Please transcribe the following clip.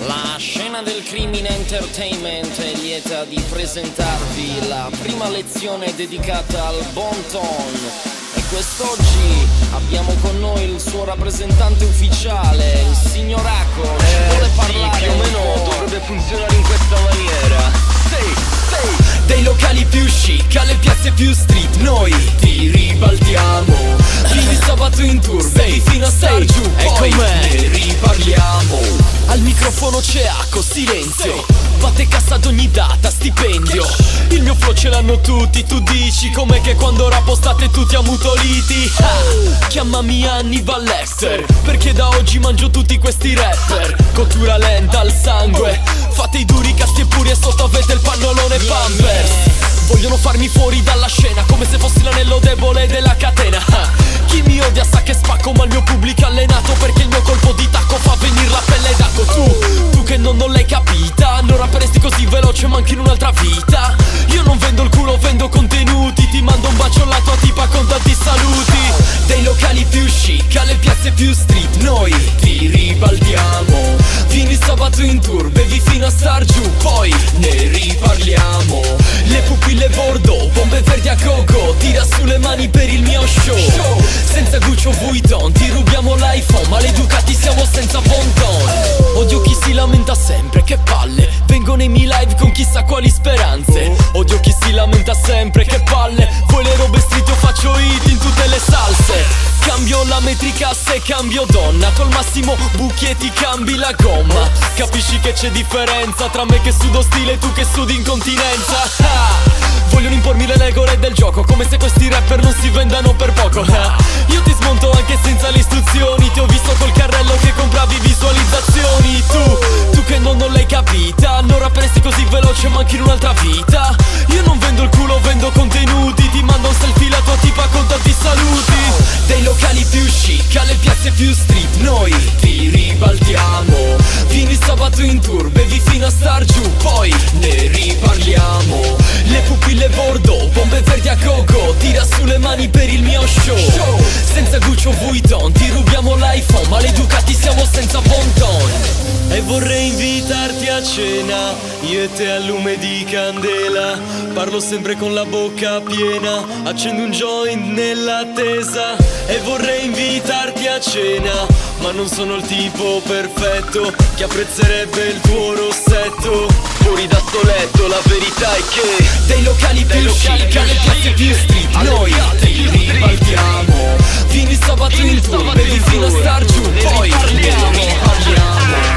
La scena del crimine entertainment è lieta di presentarvi la prima lezione dedicata al bon ton. E quest'oggi abbiamo con noi il suo rappresentante ufficiale, il signor Ako. Ci vuole parlare più o meno dovrebbe funzionare in questa maniera. Dei locali più chic alle piazze più street noi ti ribaltiamo. Fini sabato in tour, bevi fino a star giù, poi ne riparliamo. Al microfono c'è Ako, silenzio, batte cassa ad ogni data, stipendio. Il mio flow ce l'hanno tutti, tu dici com'è che quando rappo state tutti ammutoliti? Chiamami Hannibal Lecter, perché da oggi mangio tutti questi rapper. Cottura lenta al sangue, fate i duri casti e puri e sotto avete il pannolone Pampers. Vogliono farmi fuori dalla scena come se fossi l'anello debole della catena. Chi mi odia sa che spacco, ma il mio pubblico è allenato, perché il mio colpo di tacco fa venire la pelle d'acco. Tu che non l'hai capita, non rapperesti così veloce ma anche in un'altra vita. Io non vendo il culo, vendo contenuti, ti mando un bacio alla tua tipa con tanti saluti. Dei locali più chic alle piazze più street noi ti ribaltiamo. Vieni sabato in tour, bevi fino a star giù, poi ne riparliamo. Le pupille bordo, bombe verdi a gogo, tira sulle mani per il mio show. Senza Gucci o Vuitton, ti rubiamo l'iPhone, maleducati siamo senza bon ton. Odio chi si lamenta sempre, che palle, vengo nei miei live con chissà quali speranze. Odio chi si lamenta sempre, che palle, voi le robe street io faccio hit in tutte le salse. Cambio la metrica se cambio donna, col massimo buchi e ti cambi la gomma. Capisci che c'è differenza tra me che sudo stile e tu che sudi incontinenza. Vogliono impormi le regole del gioco, come se questi rapper non si vendano per poco. Io ti smonto anche senza le istruzioni, ti ho visto col carrello che compravi visualizzazioni. Tu che non l'hai capita, non rapperesti così veloce ma anche in un'altra vita. Io non vendo il culo, vendo contenuti, ti mando un selfie la tua tipa con tanti saluti. Dei locali più chic alle piazze più street noi ti ribaltiamo. Vieni sabato in tour, bevi fino a star giù, poi ne riparliamo. Le pupille bordo, bombe verdi a gogo, tira sulle mani per il mio show. Senza Gucci o Vuitton, ti rubiamo l'iPhone, maleducati siamo senza bon ton. E vorrei invitarti a cena, io e te al lume di candela. Parlo sempre con la bocca piena, accendo un joint nell'attesa. E vorrei invitarti a cena, ma non sono il tipo perfetto che apprezzerebbe il tuo rossetto. Fuori da sto letto la verità è che dei locali più chic alle piazze più street noi ti ribaltiamo. Vieni sabato in tour, bevi fino a star giù, poi ne riparliamo.